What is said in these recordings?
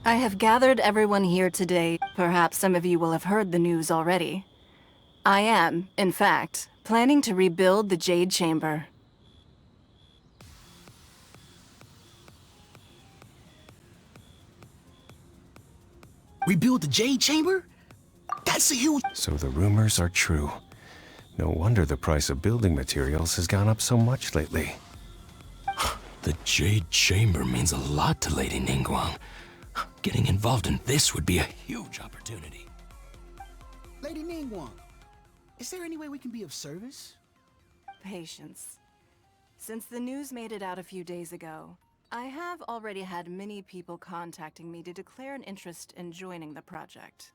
I have gathered everyone here today. Perhaps some of you will have heard the news already. I am, in fact, planning to rebuild the Jade Chamber. Rebuild the Jade Chamber? That's a huge... So the rumors are true. No wonder the price of building materials has gone up so much lately. The Jade Chamber means a lot to Lady Ningguang. Getting involved in this would be a huge opportunity. Lady Ningguang, is there any way we can be of service? Patience. Since the news made it out a few days ago, I have already had many people contacting me to declare an interest in joining the project.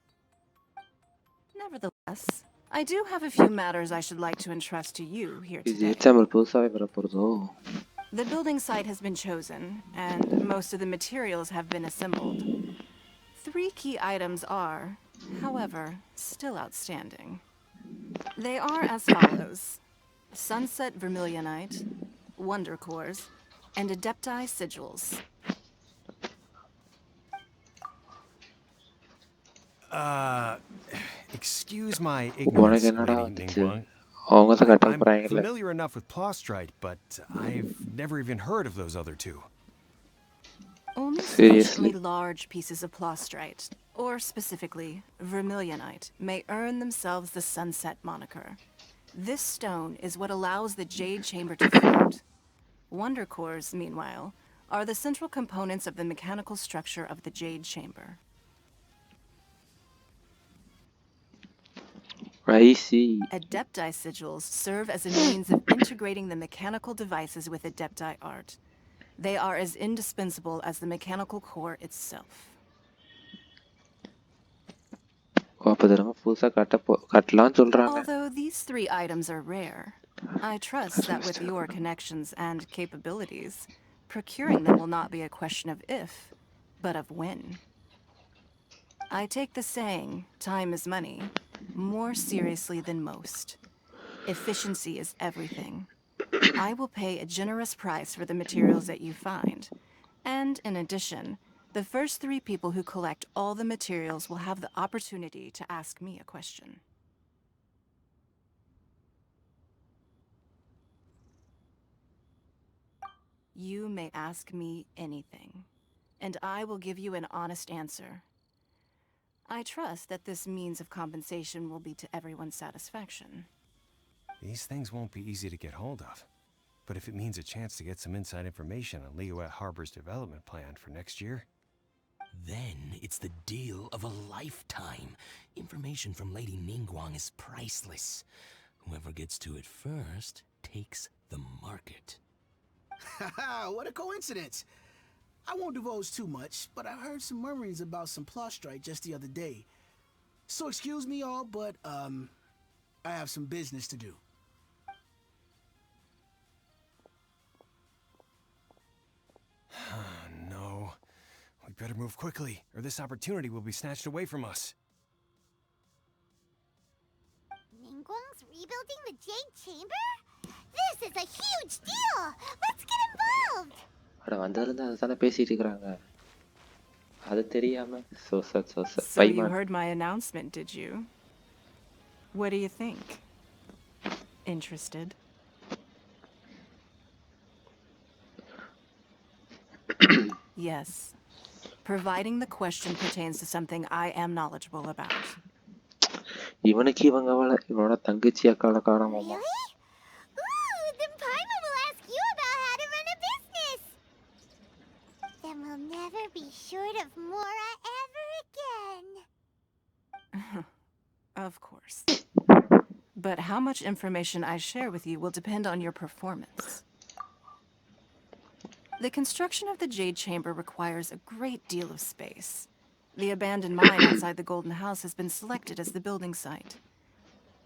Nevertheless, I do have a few matters I should like to entrust to you here today. The building site has been chosen, and most of the materials have been assembled. 3 key items are, however, still outstanding. They are as follows: Sunset Vermilionite, Wonder Cores, and Adepti Sigils. Excuse my ignorance, Lady Ningguang. I'm familiar enough with Plostrite, but I've never even heard of those other two. Only sufficiently large pieces of Plostrite, or specifically Vermilionite, may earn themselves the Sunset moniker. This stone is what allows the Jade Chamber to float. Wonder Cores, meanwhile, are the central components of the mechanical structure of the Jade Chamber. I see. Adepti Sigils serve as a means of integrating the mechanical devices with Adepti art. They are as indispensable as the mechanical core itself. Although these 3 items are rare, I trust that with your connections and capabilities, procuring them will not be a question of if, but of when. I take the saying, time is money, more seriously than most. Efficiency is everything. I will pay a generous price for the materials that you find. And in addition, the first 3 people who collect all the materials will have the opportunity to ask me a question. You may ask me anything, and I will give you an honest answer. I trust that this means of compensation will be to everyone's satisfaction. These things won't be easy to get hold of. But if it means a chance to get some inside information on Liyuet Harbor's development plan for next year... Then it's the deal of a lifetime. Information from Lady Ningguang is priceless. Whoever gets to it first takes the market. Haha, what a coincidence. I won't divulge too much, but I heard some murmurings about some Plostrite just the other day. So excuse me all, but, I have some business to do. No. We better move quickly, or this opportunity will be snatched away from us. Ningguang's rebuilding the Jade Chamber? This is a huge deal! Let's get involved! So you heard my announcement, did you? What do you think? Interested? Yes. Providing the question pertains to something I am knowledgeable about. Really? Ooh, then Paimon will ask you about how to run a business! Then we'll never be short of Mora ever again. Of course. But how much information I share with you will depend on your performance. The construction of the Jade Chamber requires a great deal of space. The abandoned mine outside the Golden House has been selected as the building site.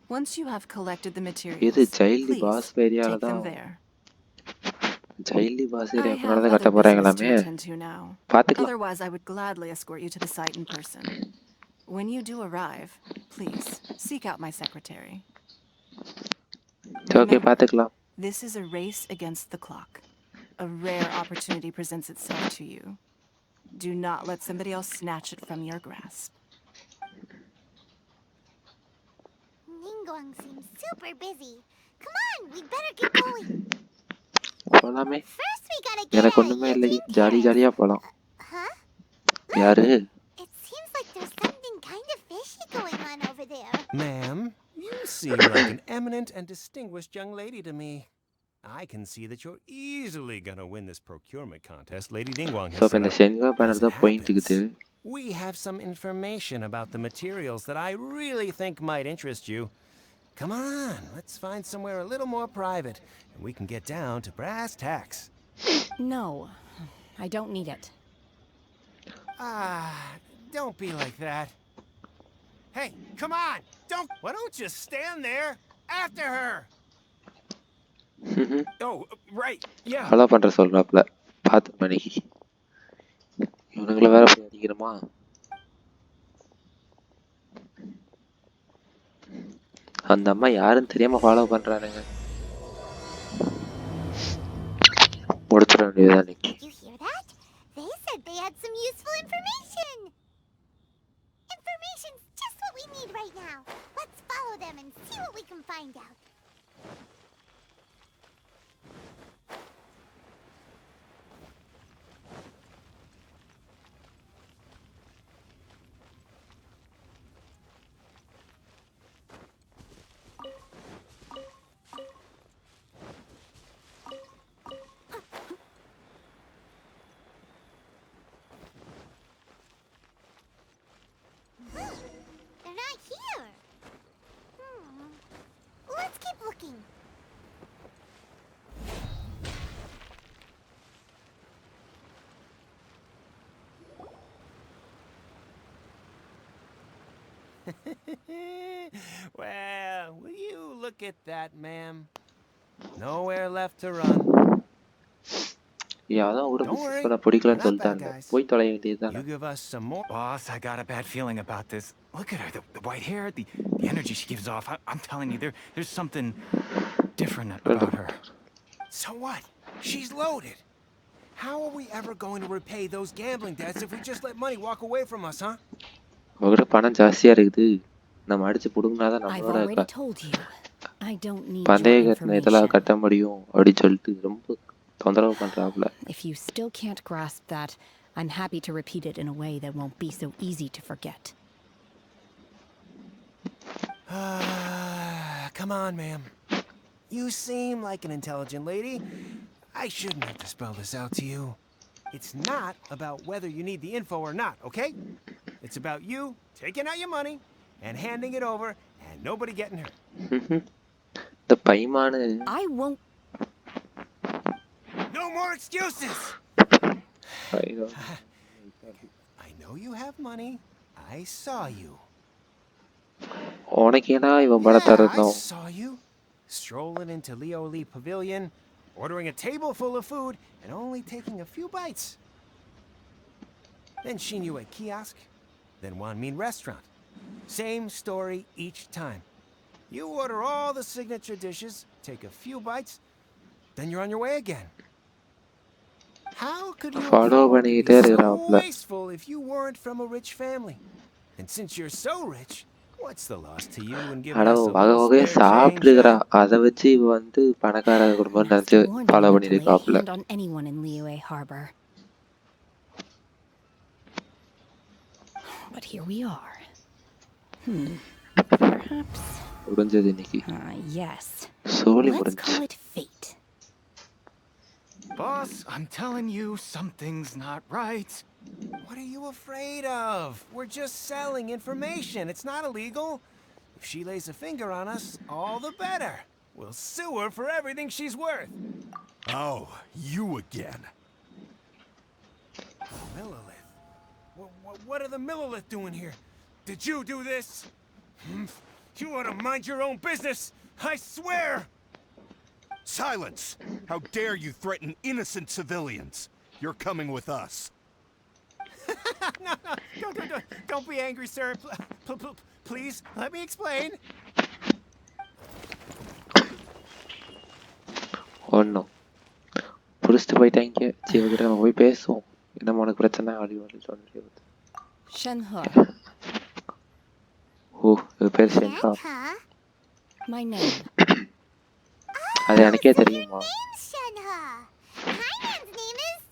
Once you have collected the materials, please take them there. I have other business to attend to now. Otherwise, I would gladly escort you to the site in person. When you do arrive, please seek out my secretary. Remember, this is a race against the clock. A rare opportunity presents itself to you. Do not let somebody else snatch it from your grasp. Ningguang seems super busy. Come on, we'd better get going. போலாமே. First, we gotta get எனக்கு a ஒண்ணுமே இல்லை. Eugene jolly Terrace. ஜாலியா போலாம். Huh? யாரு? It seems like there's something kind of fishy going on over there. Ma'am, you seem like an eminent and distinguished young lady to me. I can see that you're easily gonna win this procurement contest Lady Ningguang so has இப்போ set இந்த up. Senga As banner it தான் போயிட்டு இருக்குது. happens, we have some information about the materials that I really think might interest you. Come on, let's find somewhere a little more private, and we can get down to brass tacks. No, I don't need it. Don't be like that. Hey, come on! Why don't you stand there after her? Oh, right, yeah. Follow பண்ணுற சொல்கிறாப்புல பார்த்து மணி. இவனுங்களை வேற போய் அடிக்கிறோமா? அந்த அம்மா யாருன்னு தெரியாம ஃபாலோ பண்றானுங்க. முடிச்சிட வேண்டியதுதான் இன்னைக்கு. Did you hear that? They said they had some useful information. Information's just what we need right now. Let's follow them and see what we can find out. They're not here. Let's keep looking. Well, will you look at that, ma'am? Nowhere left to run. அதான் ஒரு business பண்ண பிடிக்கலன்னு சொல்லிட்டாங்க. போய் தொலைய வேண்டியதுதான். You give us some more. Boss, I got a bad feeling about this. Look at her, the white hair, the energy she gives off. I'm telling you, there's something different about her. So what? She's loaded. How are we ever going to repay those gambling debts if we just let money walk away from us, huh? அவகிட்ட பணம் ஜாஸ்தியா இருக்குது. நம்ம அடிச்சு புடுங்கினாதான் I've நம்மளோட already told you. I don't need பந்தய your கட்டின இதெல்லாம் information. கட்ட முடியும் அப்படின்னு சொல்லிட்டு ரொம்ப தொந்தரவு பண்றாப்புல. If you still can't grasp that, I'm happy to repeat it in a way that won't be so easy to forget. Come on, ma'am. You seem like an intelligent lady. I shouldn't have to spell this out to you. It's not about whether you need the info or not, okay? It's about you taking out your money and handing it over and nobody getting hurt. இந்த பைமானு I won't. No more excuses! I know you have money. I saw you. உனக்கு ஏன்னா இவன் பணத்தை I இருந்தோம். saw you strolling into Leo Lee Pavilion, ordering a table full of food and only taking a few bites. Then Shin Yu at kiosk, then Wan Min restaurant. Same story each time. You order all the signature dishes, take a few bites, then you're on your way again. How could you Follow afford to பண்ணிக்கிட்டே be so இருக்கிறாப்ல. wasteful if you weren't from a rich family? And since you're so rich, what's the loss to you in giving அட us a வகை little வகையா spare change? சாப்பிட்டுக்கிறா. அதை வச்சு இவ வந்து பணக்கார குடும்பம் Master நினைச்சு warned me follow not to lay a பண்ணிருக்காப்புல. hand on anyone in Liyue Harbor. But here we are. Perhaps. முடிஞ்சது இன்னைக்கு. Yes. சோலி Let's முடிஞ்சு. call it fate. Boss, I'm telling you, something's not right. What are you afraid of? We're just selling information. It's not illegal. If she lays a finger on us, all the better. We'll sue her for everything she's worth. Oh, you again. Millilith? What are the Millilith doing here? Did you do this? You ought to mind your own business. I swear. Silence! How dare you threaten innocent civilians? You're coming with us. No, don't be angry, sir. Please, let me explain. ஒன்றும் புடிச்சிட்டு போயிட்டாங்க. சரி, இவகிட்ட நம்ம போய் பேசுவோம். என்ன உனக்கு பிரச்சனை ஆடி சொல்லி Shenhe. ஓ இது பேர் ஷென்ஹா Shenhe? My name. அது Oh, எனக்கே so your தெரியுமா name's Shenhe. Paimon's name is,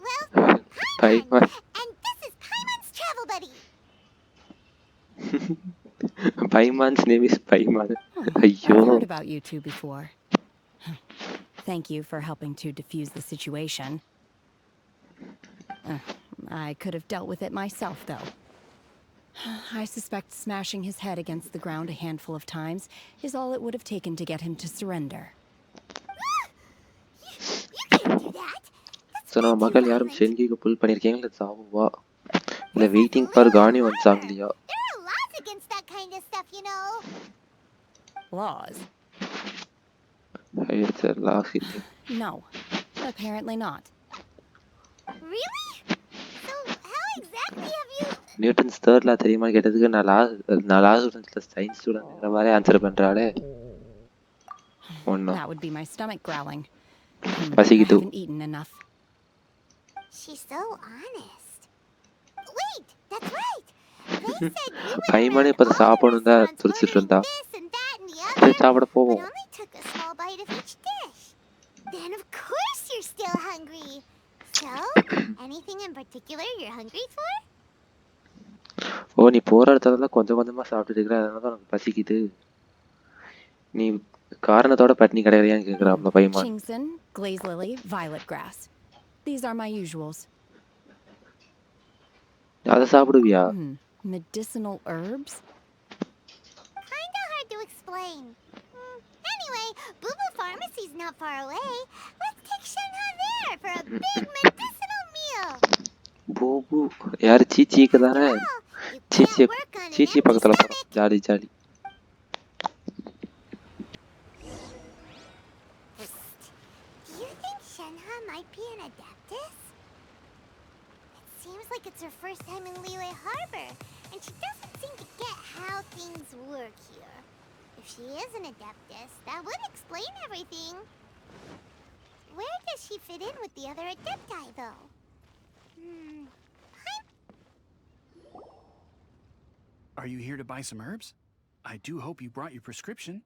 well, Paimon. Paimon And this is Paimon's travel buddy. Paimon's name is Paimon I've ஐயோ heard about you two before. Thank you for helping to defuse the situation. I could have dealt with it myself, though. I suspect smashing his head against the ground a handful of times is all it would have taken to get him to surrender. You can't do that. That's so நம்ம way too மக்கள் யாரும் violent. ஷென்கிக்கு புல் பண்ணியிருக்கீங்களா இல்லை சாவுவா இல்லை waiting for Ghani வந்துச்சாங்க இல்லையா There are laws against that kind of stuff, you know. Laws? ஐயோ loss இல்லை No, apparently not. Really? So how exactly have you... Newton's தேர்ட்ல தெரியுமா கேட்டதுக்கு நான் லா ஸ்டூடெண்ட்ஸில் சயின்ஸ் ஸ்டூடெண்ட்ங்கிற மாதிரி ஆன்சர் பண்ணுறாளே ஒன்றும் That would be my stomach growling. I பசிக்குது haven't eaten enough. She's so honest. Wait, that's right. They said you went பைமானே around இப்போ all the சாப்பிடணும் தான் restaurants துடிச்சிட்டு ordering இருந்தா this and that and the சரி other, சாப்பிட but போவோம் only took a small bite of each dish. Then of course you're still hungry. So, anything in particular you're hungry for? ஓ நீ போகிற இடத்துலலாம் கொஞ்சம் கொஞ்சமாக சாப்பிட்டுட்டு இருக்கிற அதனால தான் உனக்கு பசிக்குது நீ காரணத்தோட பட்டினி கிடையாதுன்னு கேட்குறா அந்த பைமான் Chingson, glaze lily, violet grass. These are my usuals. அதை சாப்பிடுவியா Medicinal herbs? Kinda hard to explain. Anyway, Boo Boo Pharmacy's not far away. Let's take Shenhe there for a big medicinal meal. பூபு யார் சீச்சிக்கு தானே After all, you சீச்சி can't work on an சீச்சி empty பக்கத்தில் போகிறோம் stomach. Jolly jolly Do you think Shenhe might be an adeptus? It seems like it's her first time in Liyue Harbor, and she doesn't seem to get how things work here. If she is an adeptus, that would explain everything. Where does she fit in with the other adepti, though? Are you here to buy some herbs? I do hope you brought your prescription.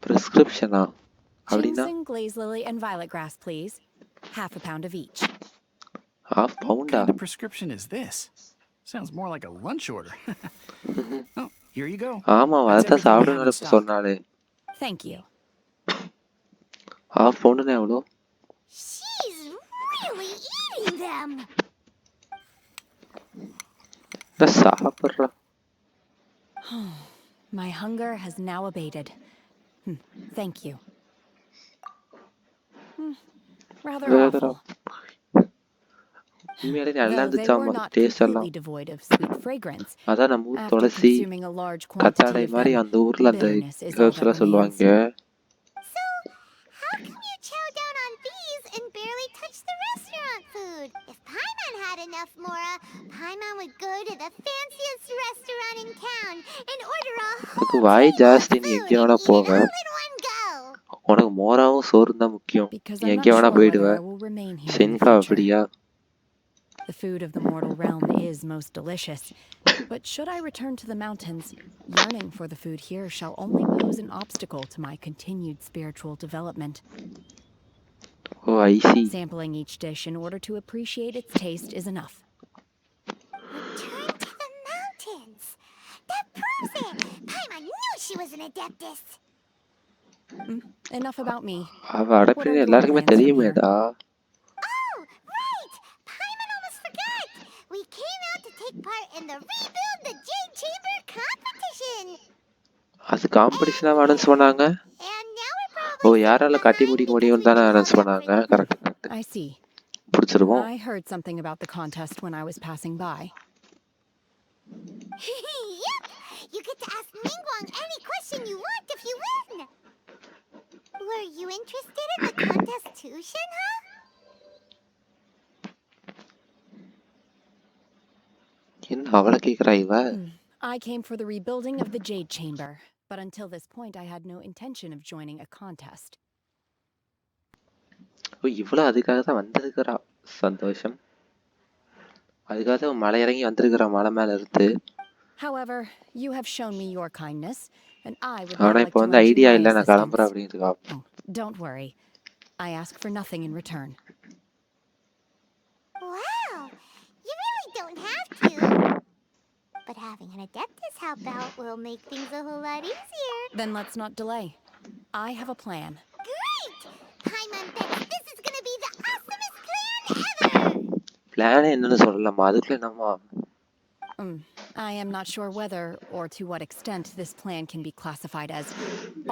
ப்ரிஸ்கிரிப்ஷனா அப்படின்னா Chingson, glaze lily, and violet grass, please. Half a pound of each. Half What Paonta kind of prescription is this? Sounds more like a lunch order. Oh, here you go. ஆமாம் That's அதான் everything we have in சாப்பிடுன்னு stock. சொன்னாலே Thank you. Half பவுண்டுன்னா எவ்வளோ She's really eating them! இல்லை சாப்பிட்றா My hunger has now abated. Thank you. Rather awful. உண்மையாலே நல்லா Though they were இருந்துச்சாமா not taste எல்லாம் completely devoid of sweet fragrance, அதான் நம்ம ஊர் after Thulasi consuming a large கத்தாழை quantity of மாதிரி them, அந்த ஊர்ல அந்த bitterness is all herbs that எல்லாம் சொல்லுவாங்க So, how come you chow down on these and barely touch the restaurant food? If Paimon had enough Mora, Paimon would go to the fanciest restaurant in town and order a உனக்கு whole why table of ஜாஸ்தி நீ food எங்கே and வேணா eat போக it all in one go. உனக்கு மோராவும் சோறும் தான் முக்கியம் because நீ I'm எங்கே not வேணா sure போயிடுவ whether I will remain here in the ஷென்ஹா future. அப்படியா The food of the mortal realm is most delicious, but should I return to the mountains, yearning for the food here shall only pose an obstacle to my continued spiritual development. Oh I see Sampling each dish in order to appreciate its taste is enough. Return to the mountains! That proves it! Paimon knew she was an adeptus! Enough about me. அவ அடப்பின்னு எல்லாருக்குமே தெரியுமேடா Oh, right! Paimon almost forgot! We came out to take part in the Rebuild the Jade Chamber competition! அது காம்படிஷனாக announce பண்ணாங்க And now we're oh probably யாரால second கட்டி behind முடிக்க because முடியும்னு we've தானே been அனௌன்ஸ் held up பண்ணாங்க for the correct correct I see. பிடிச்சிருவோம் I heard something about the contest when I was passing by. Yep! You get to ask Ningguang any question you want if you win! Were you interested in the contest too, Shenhe? என்ன அவளை கேட்குறா இவ I came for the rebuilding of the Jade Chamber, but until this point I had no intention of joining a contest. ஓ இவ்வளோ அதுக்காக தான் வந்திருக்கிறா. சந்தோஷம். அதுக்காக தான் மலை இறங்கி வந்திருக்கிறா மலை மேல இருந்து. However, you have shown me your kindness, and I would ஆனா now like இப்போ to வந்து lend you ஐடியா my இல்லை நான் கிளம்புறேன் assistance. அப்படிங்கிறதுக்கா. Oh, don't worry. I ask for nothing in return. Wow, you really don't have to. But having an Adeptus help out will make things a whole lot easier. Then let's not delay. I have a plan. Great! Paimon bets this is gonna be the awesomest plan ever! பிளானே என்னன்னு சொல்லலாமா, அதுக்குள்ள நம்ம I am not sure whether or to what extent this plan can be classified as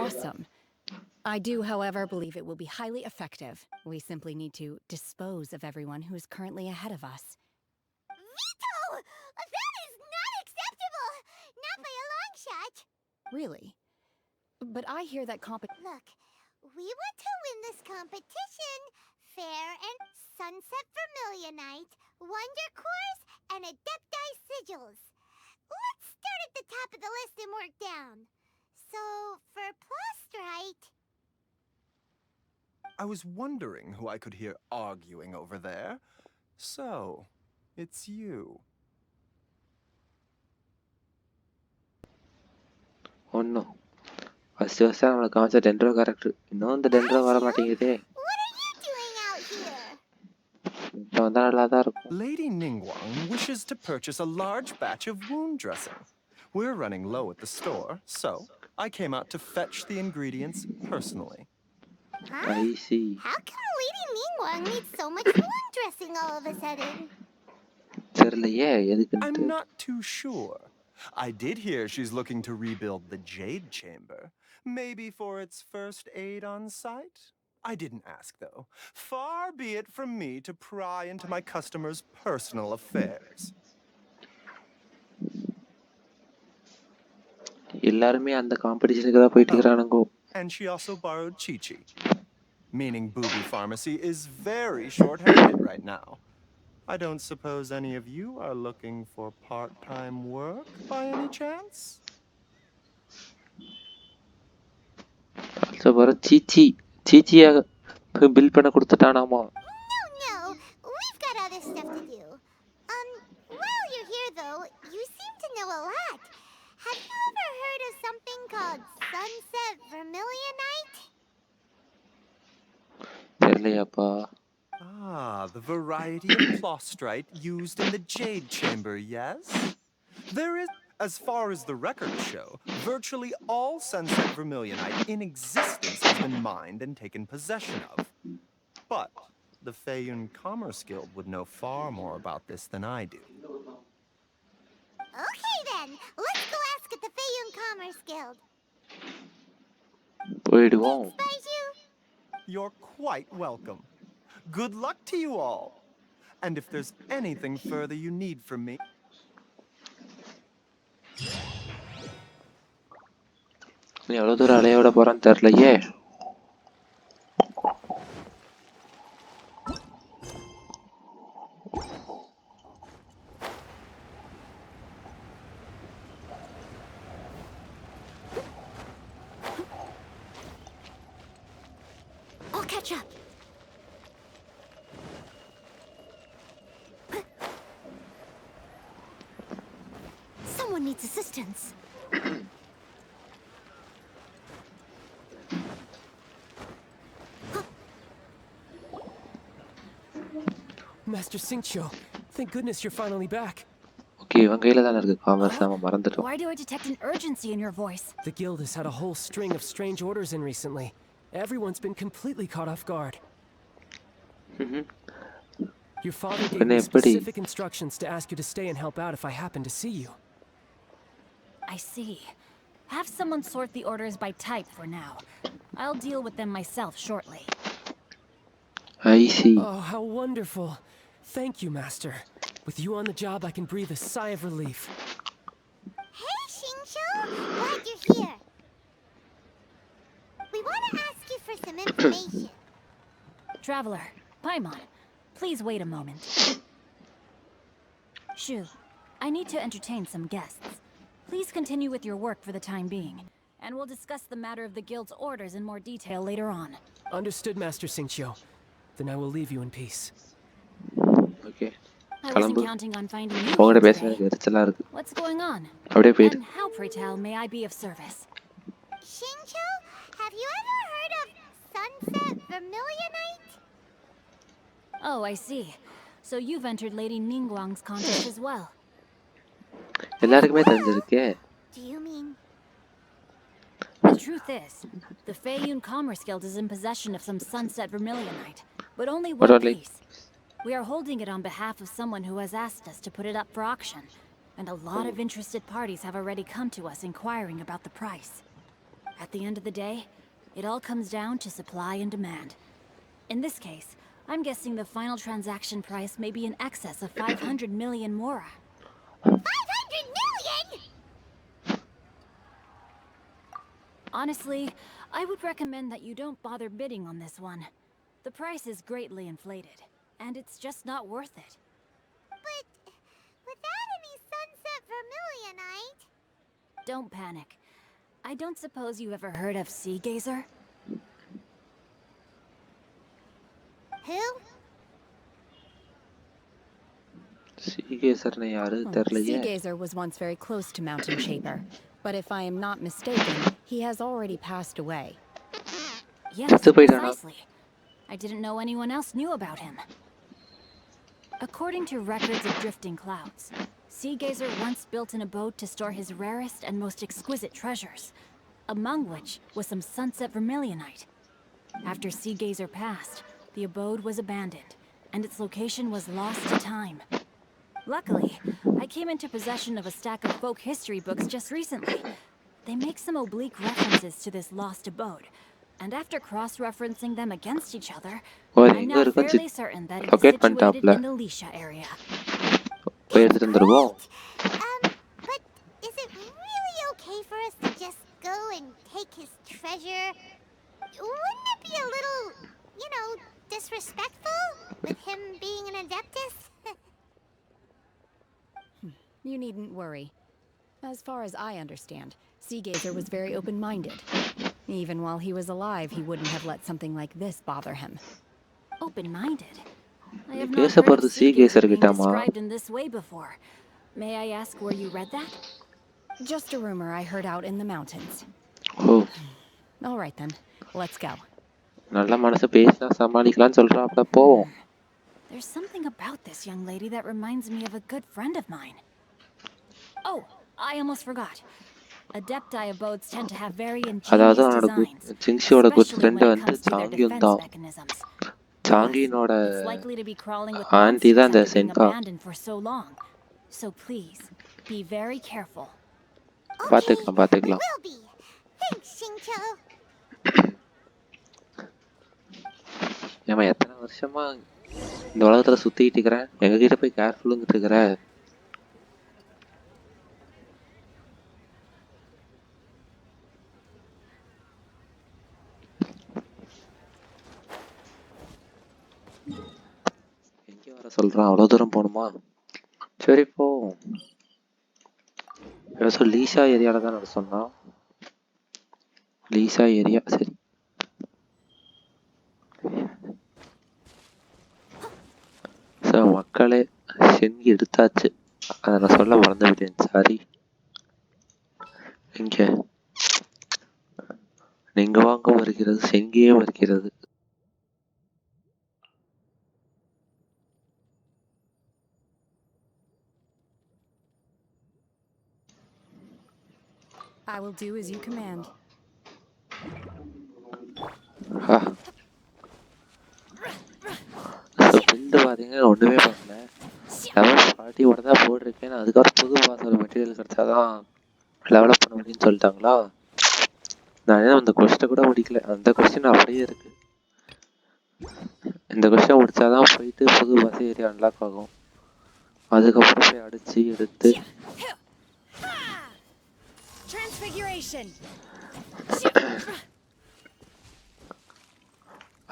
awesome. I do, however, believe it will be highly effective. We simply need to dispose of everyone who is currently ahead of us. Veto! That is not acceptable! Not by a long shot! Really? But I hear that Look, we want to win this competition fair and Sunset Vermilionite, Wonder Cores, and Adepti Sigils. Let's start at the top of the list and work down. So, for Plustrite... I was wondering who I could hear arguing over there. So, it's you. ஒன்றும் first ஃபர்ஸ்ட்டாக நம்மளை காமிச்ச டென்ட்ரோ character இன்னும் இந்த டென்ட்ரோ வர மாட்டேங்குதே. What are you doing out here? இப்போ வந்தால் நல்லா தான் இருக்கும். Lady Ningguang wishes to purchase a large batch of wound dressing. We're running low at the store, so I came out to fetch the ingredients personally. Huh? I see. How come Lady Ningguang needs so much wound dressing all of a sudden? தெரியலையே எதுக்கு. I'm not too sure. I did hear she's looking to rebuild the Jade Chamber. Maybe for its first aid on site? I didn't ask, though. Far be it from me to pry into my customers' personal affairs. எல்லாருமே அந்த காம்படிஷனுக்கு தான் போயிட்டு இருக்கிறானுங்கோ. And she also borrowed Chi-Chi. Meaning Booby Pharmacy is very short-handed right now. I don't suppose any of you are looking for part-time work by any chance? So வர சீச்சியாக bill பண்ண கொடுத்துட்டானாமா. No, we've got other stuff to do. While you're here though, you seem to know a lot. Have you ever heard of something called Sunset Vermilionite? தெரியலையாப்பா. Ah, the variety of Plustrite used in the Jade Chamber, yes? There is, as far as the records show, virtually all Sunset Vermilionite in existence has been mined and taken possession of. But the Feiyun Commerce Guild would know far more about this than I do. Okay then, let's go ask at the Feiyun Commerce Guild. போயிடுவோம். Baiju? You're quite welcome. Good luck to you all. And if there's anything further you need from me... நீ எவ்வளோ தூரம் அலையோட போகிறான்னு தெரிலையே. I'll catch up. Someone needs assistance. Master Xingqiu, thank goodness you're finally back. Okay இவன் கையில் தானே இருக்குது commerce, நம்ம மறந்துட்டோம். Why do I detect an urgency in your voice? The guild has had a whole string of strange orders in recently. Everyone's been completely caught off guard. Your father gave me specific instructions to ask you to stay and help out if I happen to see you. I see. Have someone sort the orders by type for now. I'll deal with them myself shortly. I see. Oh, how wonderful. Thank you, Master. With you on the job, I can breathe a sigh of relief. Hey, Xingqiu! Glad you're here. We want to ask you for some information. Traveler, Paimon, please wait a moment. Shu, I need to entertain some guests. Please continue with your work for the time being, and we'll discuss the matter of the guild's orders in more detail later on. Understood, Master Xingqiu. Then I will leave you in peace. Okay I wasn't கிளம்பு. counting on finding you உங்ககிட்ட here பேச today. எனக்கு எரிச்சலாக இருக்கு. What's going on? அப்படியே போயிடு. And how, pray tell, may I be of service? Xingqiu, have you ever heard of Sunset Vermilionite? Oh, I see. So you've entered Lady Ningguang's contest as well. எல்லாருக்குமே தெரிஞ்சிருக்கே. Do you mean? The truth is, the Feiyun Commerce Guild is in possession of some Sunset Vermilionite, but only What one about piece. We are holding it on behalf of someone who has asked us to put it up for auction, and a lot of interested parties have already come to us inquiring about the price. At the end of the day, it all comes down to supply and demand. In this case, I'm guessing the final transaction price may be in excess of 500 million mora. 500 million? Honestly, I would recommend that you don't bother bidding on this one. The price is greatly inflated, and it's just not worth it. But without any Sunset Vermilionite... Don't panic. I don't suppose you ever heard of Sea Gazer? Who? சீகேசர்னு யாரு தெரியலையே. Sea Gazer was once very close to Mountain Shaper, but if I am not mistaken, he has already passed away. Yes, செத்து போயிட்டானா? precisely. I didn't know anyone else knew about him. According to records of drifting clouds, Sea Gazer once built an abode to store his rarest and most exquisite treasures, among which was some Sunset Vermilionite. After Sea Gazer passed, the abode was abandoned, and its location was lost to time. Luckily, I came into possession of a stack of folk history books just recently. They make some oblique references to this lost abode, and after cross-referencing them against each other, I'm now fairly certain that it is situated in the Lisha area. போய் எடுத்துட்டு வந்துருவோம். But is it really okay for us to just go and take his treasure? Wouldn't it be a little, you know, disrespectful with him being an Adeptus? You needn't worry. As far as I understand, Sea Gazer was very open-minded. Even while he was alive, he wouldn't have let something like this bother him. Open-minded? I have பேச not heard போறது of Sea Sea Gazer Gazer being கிட்டமா? described in this way before. May I ask where you read that? Just a rumor I heard out in the mountains. O, All right then, let's go. நல்ல மனசு பேசினா சமாளிக்கலாம்னு சொல்றாப்ல, போவோம். There's something about this young lady that reminds me of a good friend of mine. Oh, I almost forgot. Adepti abodes tend to have very அதாவது ingenious அவனோட designs, சிங்ஷியோட good especially friend when it வந்து comes to their சாங்கியும் defense தான். mechanisms. சாங்கியனோட It's likely to be crawling with ஆண்டி monsters தான் இந்த after being Chenka. abandoned for so long. So please, be very careful. பார்த்துக்கலாம் பார்த்துக்கலாம். Will be. Thanks, Xingqiu. ஏமா எத்தனை வருஷமா இந்த உலகத்துல சுத்திட்டு இருக்கிறேன், எங்ககிட்ட போய் கேர்ஃபுல்லுங்கிட்டு இருக்கிற. எங்கே வர சொல்றான்? அவ்வளவு தூரம் போகணுமா? சரி போ. ஏதோ லீசா ஏரியால தான் நட சொன்னான். லீசா ஏரியா, சரி. மக்களே, செங்கி எடுத்தாச்சு. அதை நான் சொல்ல மறந்து விட்டேன், சாரி. இங்க நீங்க வாங்க வருகிறது, செங்கியே வருகிறது. I will do as you command. Bhind பாத்தீங்கன்னா ஒண்ணுமே பண்ணல. லெவல் 40 தான் போட்டிருக்கேன். அதுக்கப்புறம் புது பாசோட மெட்டீரியல் கிடைச்சாதான் டெவலப் பண்ண முடியும்னு சொல்லிட்டாங்களா. நான் அந்த கொஸ்டினை கூட முடிக்கல. அந்த கொஸ்டின் அப்படியே இருக்கு. இந்த கொஸ்டினை முடிச்சாதான் போயிட்டு புது பாஸ் ஏரியா அன்லாக் ஆகும். அதுக்கப்புறம் போய் அடிச்சு எடுத்து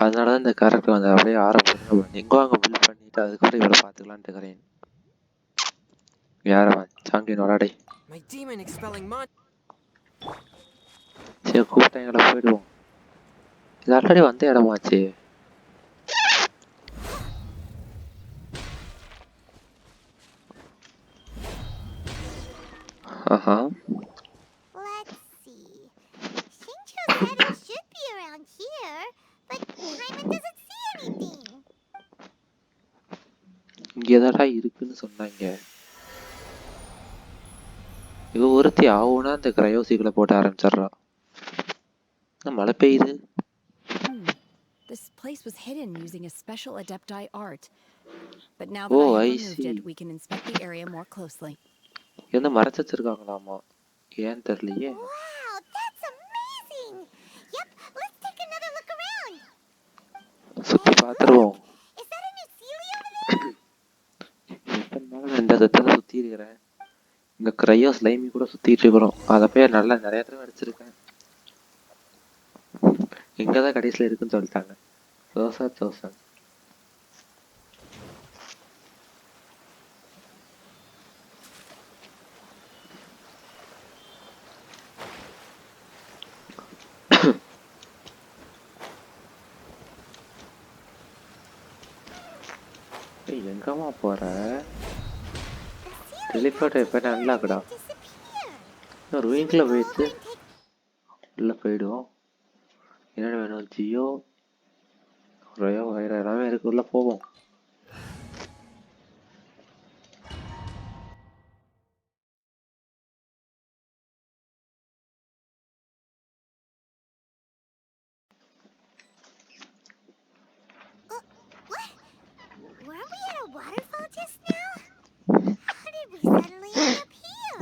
அதனாலதான் இந்த கேரக்டர் வந்து அப்படியே ஆரம்பிச்சு எங்கோ அங்கே பில்ட் பண்ணிட்டு அதுக்கப்புறம் இவரை பார்த்துக்கலான்ட்டு இருக்கிறேன். யாரை அங்கே நொடாடே. My demon expelling mon. சரி கூப்பிட்டாங்களா போயிடுவோம். இது ஆல்ரெடி வந்த இடமாச்சு. ஆஹா. Let's see. Shinjo said it should be around here, but Paimon doesn't see anything. இங்க எதாடா இருக்குன்னு சொன்னாங்க. இவ ஒருத்தி ஆகுனா அந்த கிரையோசிகளை போட்டு ஆரம்பிச்சிடுறா. மழை பெய்யுது. This place was hidden using a special Adepti art. But now Oh, that I have I removed see. it, we can inspect the area more closely. என்ன மறைச்சு வச்சிருக்காங்களாமா? ஏன் தெரியலையே. Wow, that's amazing! Yep, let's take another look around. சுத்தி பார்த்துருவோம். Is that a new Sealy over there? இந்த சத்தத்தை சுத்தி இருக்கிறேன். இங்க கிரையோ ஸ்லைமி கூட சுத்திட்டு இருக்கிறோம். அதை போய் நல்லா நிறைய தடவை அடிச்சிருக்கேன். இங்கதான் கடைசியில இருக்குன்னு சொல்லிட்டாங்க. தோசை எங்கம்மா போற? டெலிபோர்ட் எப்ப நல்லா இருக்கடா. ஒரு வீக்ல போயிட்டு உள்ள போயிடுவோம். என்ன வேணும்? ஜியோ ரயோ வயிறு எல்லாமே இருக்கு. உள்ள போவோம். Weren't we at a waterfall just now? How did we suddenly end up here?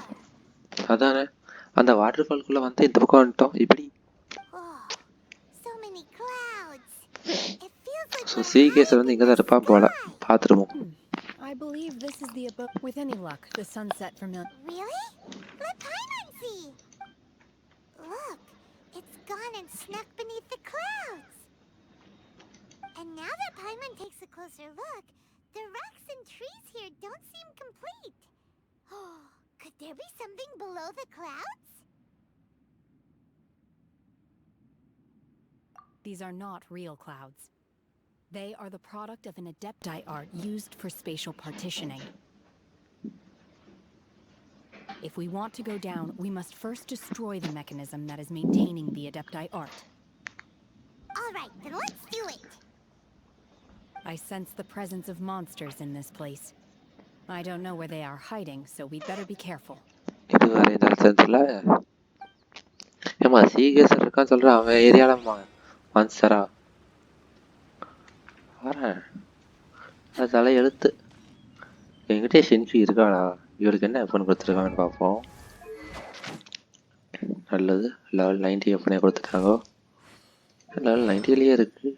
அதானே அந்த வாட்டர் ஃபால்குள்ள வந்து இந்த பக்கம் வந்துட்டோம். இப்படி Oh, so many clouds. It feels like so சீகேஸ் வந்து இங்கே தான் இருப்பான் போல. பார்த்துருவோம். I believe this is the abode. With any luck, the sunset familiar. Really? Let Paimon see. Look, it's gone and snuck beneath the clouds. And now that Paimon takes a closer look, the rocks and trees here don't seem complete. Oh, could there be something below the clouds? These are not real clouds. They are the product of an Adepti art used for spatial partitioning. If we want to go down, we must first destroy the mechanism that is maintaining the Adepti art. All right, then let's do it. I sense the presence of monsters in this place. I don't know where they are hiding, so we'd better be careful. இது வேற இந்த சென்ஸ்ல ஏமா சீகேஸ் இருக்கான்னு சொல்றான். அவன் ஏரியால மான்ஸ்டரா வரேன். தலை எழுத்து என்கிட்டே ஷென்ஃபி இருக்காடா. இவருக்கு என்ன எப்பன்னு கொடுத்துருக்காங்கன்னு பார்ப்போம். நல்லது. லெவல் 90 எப்பனே கொடுத்துட்டாங்க. லெவல் 90லயே இருக்கு.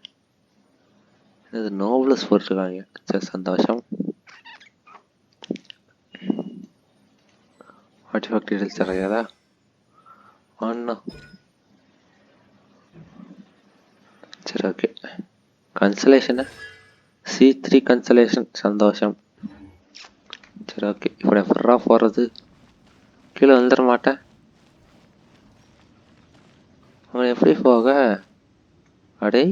இது நோப்லஸ் போட்டிருக்காங்க. சரி சந்தோஷம். ஆர்டிஃபேக்ட் டீடைல்ஸ் தரையாதா ஒன்னா. சரி ஓகே. கன்சலேஷனு C3 cancellation. சந்தோஷம். சரி ஓகே. இப்படி ஃபர்ரா போகிறது. கீழே வந்துட மாட்டேன். அவன் எப்படி போக? அடே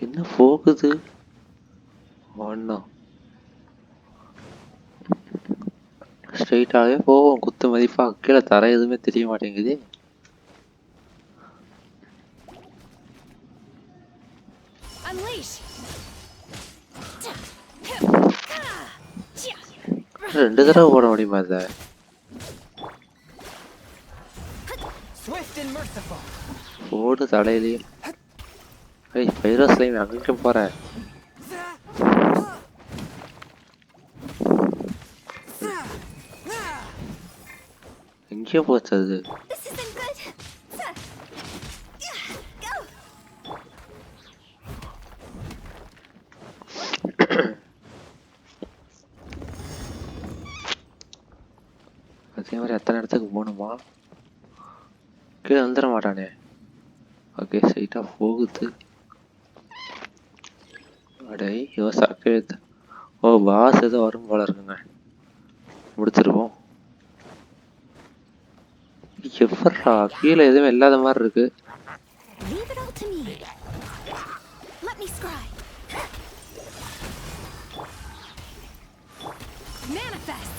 என்ன போகுது ஒன்னா. ஸ்ட்ரெயிட்டாகவே போவோம். குத்து மதிப்பா கீழே தர எதுவுமே தெரிய மாட்டேங்குது. ரெண்டு தடவை போட முடியுமா இதை? போடு தலையிலேயே. ஐய் பைரோஸ்லையும் அங்கே போகிறேன். எங்கேயோ போச்சு அது. அதே மாதிரி எத்தனை இடத்துக்கு போகணுமா? கீழே வந்துட மாட்டானே. ஓகே ஸ்ட்ரைட்டாக போகுது. அடே யோசாக்கே ஓ பாஸ் ஏதோ வரும் போல இருக்குங்க. முடிச்சிருவோம். எப்பட்றா கீழே எதுவும் இல்லாத மாதிரி இருக்கு. Leave it all to me. Let me scry. Manifest.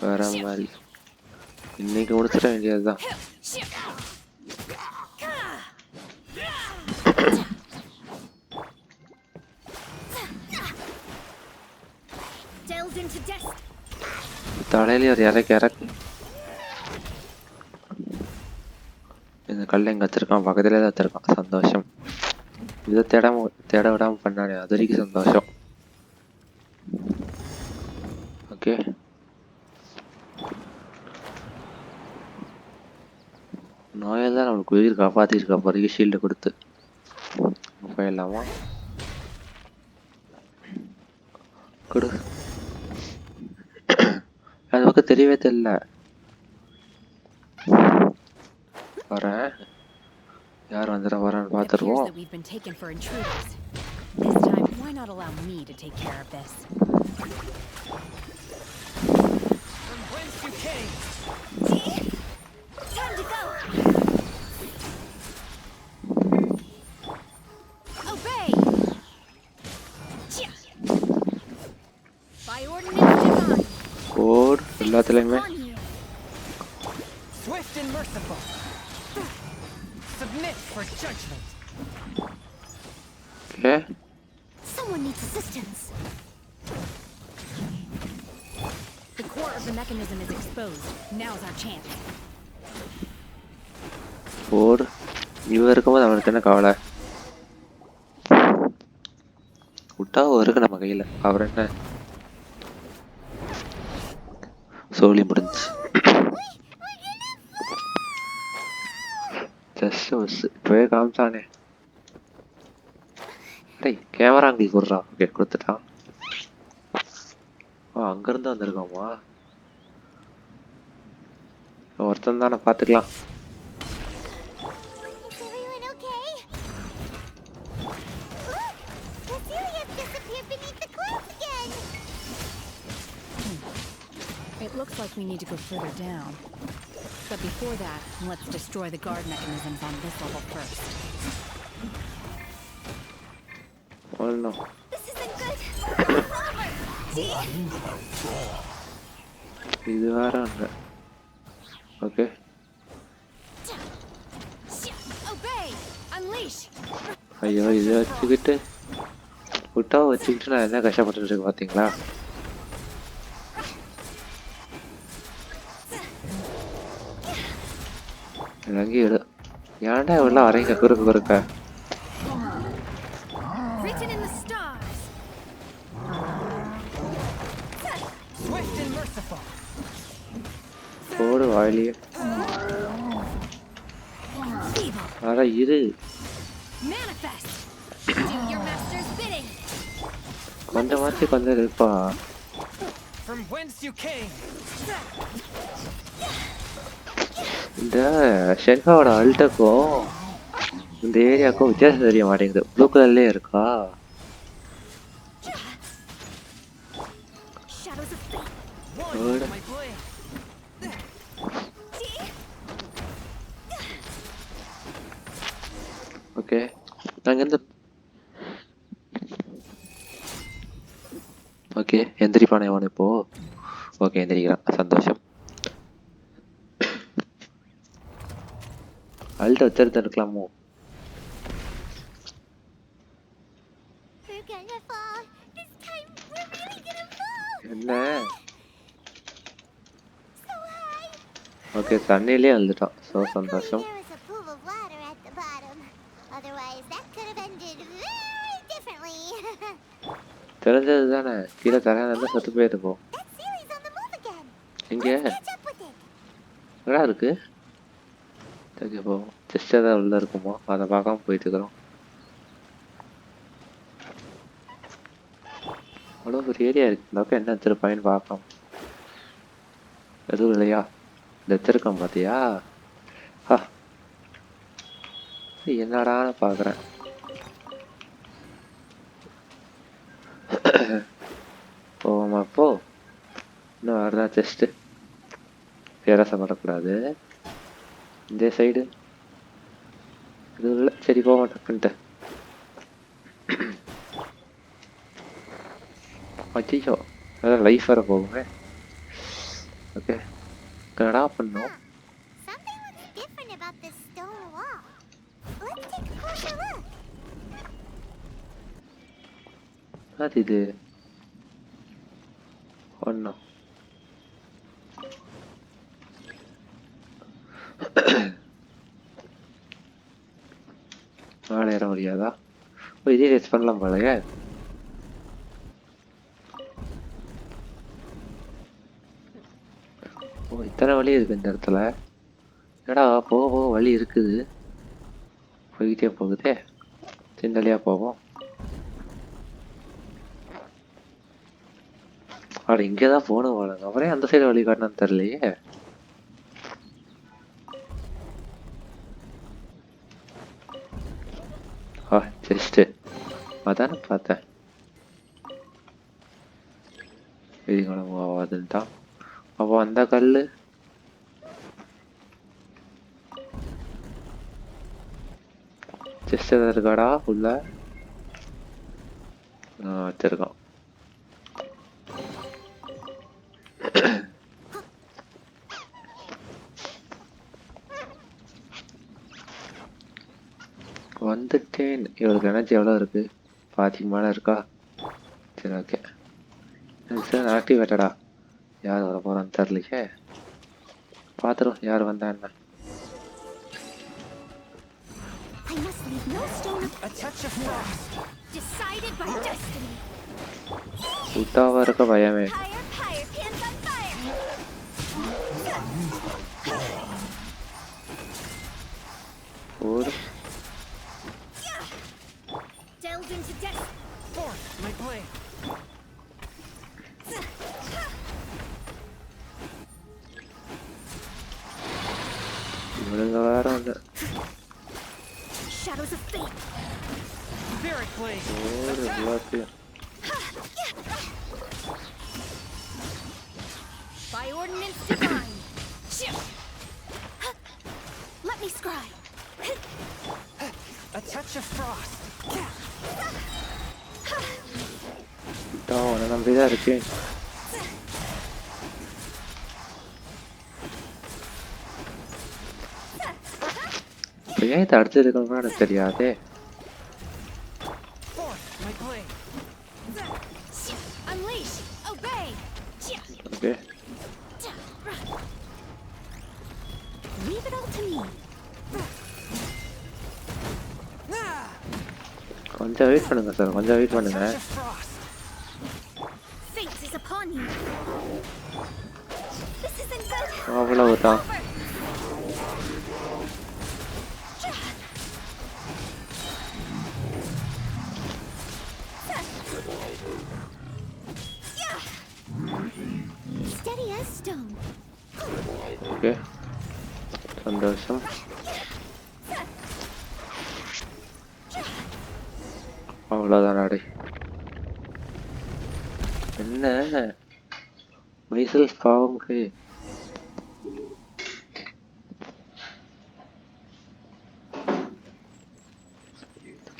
வேற மாதிரி இன்னைக்கு முடிச்சிட வேண்டியதுதான். Delve into dust. தலையில ஒரு இறக்கு. இந்த கல்லை எங்க வச்சிருக்கான்? பக்கத்துல தான் வச்சிருக்கான். சந்தோஷம். இதை தேட விடாம பண்ணானே, அது வரைக்கும் சந்தோஷம். ஓகே, நோயால் தான் நம்மளுக்கு உயிர் காப்பாத்திருக்கா பாருங்க, ஷீல்டை கொடுத்து. போயிடலாமா? கொடு. அது பக்கம் தெரியவே தெரியல. வரேன், யார் வந்துட வரான்னு பார்த்துருவோம். This time, why not allow me to take care of this? From whence you came? Time to go. Obey. By ordinance divine. கோட் எல்லாத்துலேயுமே. Swift and merciful. Submit for judgment. Okay. Someone needs assistance. The core of the mechanism is exposed. Now's our chance. கோட் இவன் இருக்கும்போது அவனுக்கு என்ன கவலை? விட்டா இருக்கு நம்ம கையில். அவர் என்ன சோழி முடிஞ்சு. இப்பவே காமிச்சானே. டேய் கேமரா அங்கிள் கொடுறா. ஓகே கொடுத்துட்டான். அங்கேருந்து வந்திருக்காமா? ஒருத்தன் தானே, பார்த்துக்கலாம். It looks like we need to go further down. But before that, let's destroy the guard mechanisms on this level first. Oh no. This isn't good. இது வேற அங்க. ஓகே. Obey. Unleash. ஐயோ இதை வச்சுக்கிட்டு விட்டா வச்சுக்கிட்டு நான் என்ன கஷ்டப்பட்டு இருக்கேன் பார்த்தீங்களா? இறங்கி விடு. ஏன்டா இவ்வளோ வரைங்க குறுக்க? Written in the stars. Swift and merciful. போடு வாயிலேயே. அட இரு. Manifest. Do your master's bidding. கொஞ்சம் இருப்பா. From whence you came? இந்த ஷென்ஹாவோட அல்ட்டுக்கும் இந்த ஏரியாவுக்கும் வித்தியாசம் தெரிய மாட்டேங்குது. ப்ளூ கலர்லேயே இருக்கா? ஓகே, நாங்கள் இந்த ஓகே எந்திரிப்பானே அவன் இப்போ. ஓகே எந்திரிக்கிறான், சந்தோஷம். அல்ட்ட வச்சிருந்தா இருக்கலாமோ? என்ன? ஓகே தண்ணியிலே வந்துட்டான். ஸோ சந்தோஷம். தெரிஞ்சது தானே, கீழே தரையால சத்து போயிருப்போம். இங்கே நல்லா இருக்கு. ஓகே போ, ஜஸ்ட் ஏதாவது உள்ள இருக்குமோ அதை பார்க்காம போயிட்டு இருக்கிறோம். அவ்வளோ ஒரு ஏரியா இருக்கு. இந்த பக்கம் என்ன வச்சிருப்பாங்கன்னு பார்க்கலாம். எதுவும் இல்லையா? இந்த வச்சிருக்கோம் பார்த்தியா? என்னடான்னு பார்க்குறேன். போவோமா போ. இன்னும் வேறு தான் செஸ்ட்டு பேராசப்படக்கூடாது. இந்த சைடு இது இல்லை. சரி போக மாட்டேன்ட்டு. அச்சிச்சோ அதான் லைஃப் வேறு போகுமே. ஓகே என்னடா பண்ணோம். Something looks different about this stone wall. Let's take a closer look. அது இது ஒன்றும் மேலே ஏற முடியாதா? ஓ இதே ரேஸ் பண்ணலாம் போலயே. ஓ இத்தனை வழி இருக்குது இந்த இடத்துல. என்னடா போக போக வழி இருக்குது. போய்கிட்டே போகுதே. சின்னலியாக போவோம். அப்படி இங்கே தான் போகணும் போலங்க. அப்புறம் அந்த சைடு வழி காட்டணும்னு தெரியலையே. ஜஸ்ட்டு அதானே பார்த்தேன். இது ஆகாதுன்ட்டான். அப்போ அந்த கல் ஜஸ்ட் எதாவது இருக்காடா உள்ள வச்சிருக்கான். வந்துட்டேன். இவளுக்கு எனர்ஜி எவ்வளோ இருக்கு? பாதிக்கு மேலே இருக்கா? சரி ஓகே. சார் ஆக்டிவேட்டடா. யார் வர போகிறான்னு தெரிலையே. பார்த்துரும் யார் வந்தா என்ன. சுட்டாவாக இருக்க பயமே. ஓடு. இவனுங்க வேற வந்து ஓடு எல்லாத்தையும். By ordinance divine. Let me scry. A touch of frost. அவனை நம்பிதான் இருக்கேன். ஏன் இதை அடுத்து இருக்கணும்னு எனக்கு தெரியாதே. Okay Leave it all to me. கொஞ்சம் வெயிட் பண்ணுங்க சார், கொஞ்சம் வெயிட் பண்ணுங்க. Fate is upon you. This isn't good. அவ்வளவுதான். Steady as stone. ஓகே சந்தோஷம். அவ்வளோதான் நாடு. என்ன மைசெல்ஃப் பாவம்.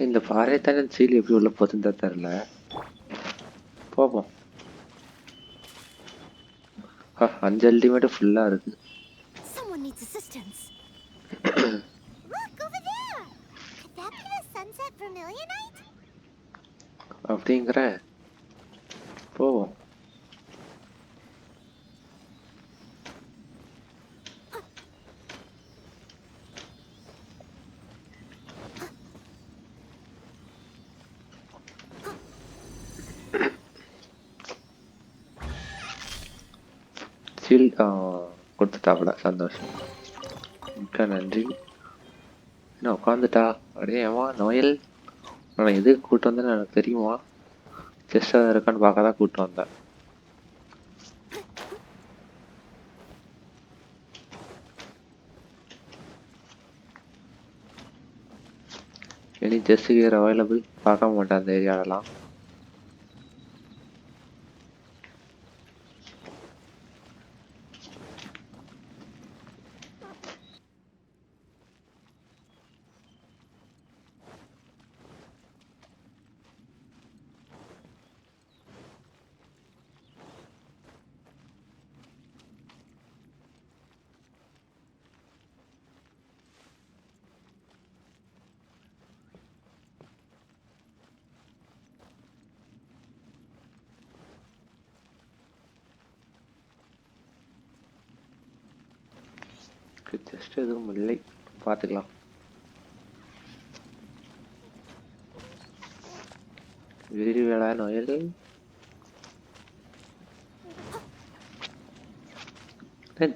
இந்த பாறை தானே சீல் எப்படி உள்ள போதுன்னு தெரில. போவோம். 5 அல்டிமேட் ஃபுல்லா இருக்கு. Someone needs assistance. Look over there. Could that be the sunset vermilionite? அப்படிங்கிற போவோம். சீல் கொடுத்துட்டாப்புல. சந்தோஷம், மிக்க நன்றி. என்ன உட்காந்துட்டா? அப்படியே ஏமா நோயல் நான் எதுக்கு கூப்பிட்டு வந்தேன்னு எனக்கு தெரியுமா? செஸ்டாக இருக்கான்னு பார்க்க தான் கூப்பிட்டு வந்தேன். எனி செஸ் கியர் அவைலபிள் பார்க்க மாட்டேன் அந்த ஏரியாலலாம். ஜஸ்ட் எதுவும் இல்லை, பார்த்துக்கலாம். விரிடி வேளா நோயல்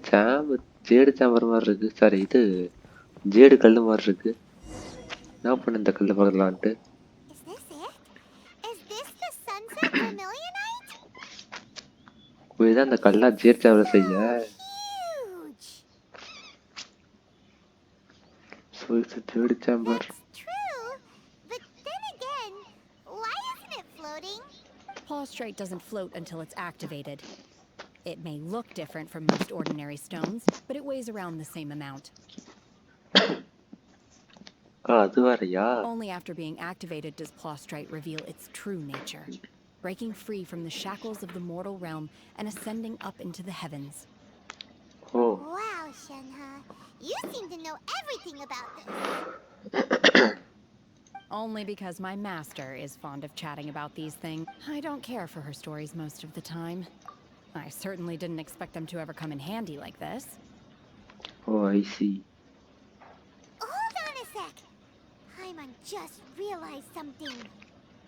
ஜாம்பு ஜேடு சாம்பர் மாதிரி இருக்கு. சாரி, இது ஜேடு கல் மாதிரி இருக்கு. என்ன பண்ண இந்த கல் பார்க்கலான்ட்டு. இதுதான் அந்த கல்லா ஜேடு சாம்பர் செய்ய. So it's a jade chamber. That's true, but then again, why isn't it floating? Plaustrite doesn't float until it's activated. It may look different from most ordinary stones, but it weighs around the same amount. அது வேறயா? Only after being activated does Plaustrite reveal its true nature, breaking free from the shackles of the mortal realm and ascending up into the heavens. Oh. Wow, Shenhe. You seem to know everything about this. Only because my master is fond of chatting about these things. I don't care for her stories most of the time. I certainly didn't expect them to ever come in handy like this. Oh, I see. Hold on a sec. Paimon just realized something.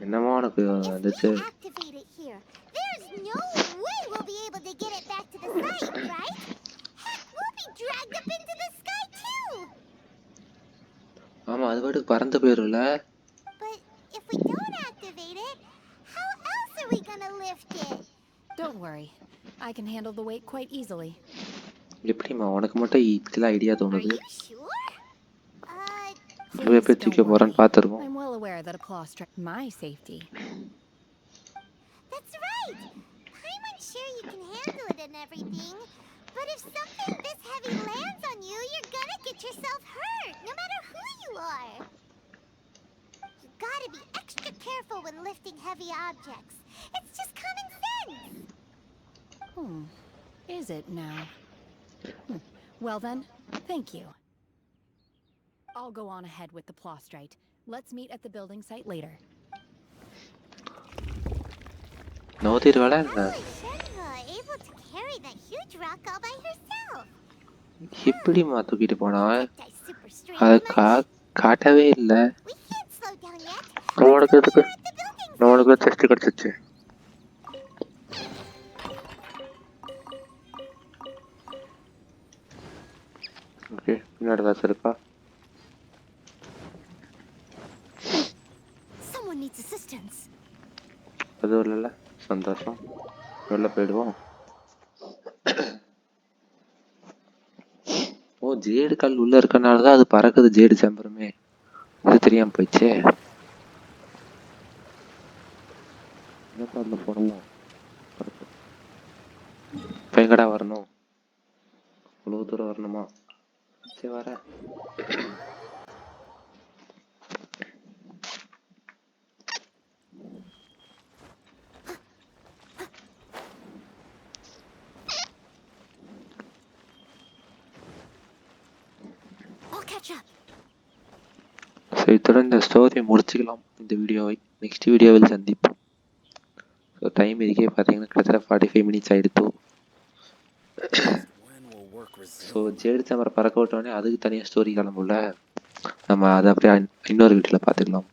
என்னமா உனக்கு வந்துச்சு? If we activate it here, there's no way we'll be able to get it back to the site, right? Heck, we'll be dragged up into the sky too. ஆமா, அது பாட்டுக்கு பறந்து போயிரும்ல. But if we don't activate it, how else are we gonna lift it? Don't worry. I can handle the weight quite easily. எப்படிமா உனக்கு மட்டும் இதெல்லாம் idea Are தோணுது? you sure? இவ எப்படி தூக்கி போறான்னு பாத்துருவோம். I'm well aware that a Plaustrite my safety. That's right. Paimon's sure you can handle it and everything. But if something this heavy lands on you, you're gonna get yourself hurt, no matter who you are. You gotta be extra careful when lifting heavy objects. It's just common sense. Is it now? Well then, thank you. I'll go on ahead with the Plaustrite. Let's meet at the building site later. நோதிருவாளா என்ன? How is Shenhe able to carry that huge rock all by herself? எப்படிமா தூக்கிட்டு போனா? Protect super strength அது much. காட்டவே இல்ல. We can't slow down yet. நம்மளுக்கு எதுக்கு? We're at the building site. நம்மளுக்கு செஸ்ட் கிடைச்சிச்சு. ஓகே, பின்னாடி ஏதாச்சும் இருக்கா? Someone needs assistance. அதுவும் இல்லைல்ல, சந்தோஷம். வெளில போயிடுவோம். ஓ, ஜேடு கல் உள்ள இருக்கனால தான் அது பறக்குது, ஜேடு சாம்பருமே. இது தெரியாம போயிடுச்சே. என்னப்பா அதில் போடணும்? இப்போ எங்கடா வரணும்? அவ்வளோ தூரம் வரணுமா? சரி, வரேன். ஸோ இத்துடன் இந்த ஸ்டோரியை முடிச்சுக்கலாம். இந்த வீடியோவை நெக்ஸ்ட் வீடியோவில் சந்திப்போம். ஸோ டைம் இதுக்கே பார்த்தீங்கன்னா கிட்டத்தட்ட 45 மினிட்ஸ் ஆகிடுத்து. ஸோ ஜேடு சாம்பரை பறக்க விட்டோடனே அதுக்கு தனியாக ஸ்டோரி கிளம்புல. நம்ம அதை அப்படியே இன்னொரு வீட்டில் பார்த்துக்கலாம்.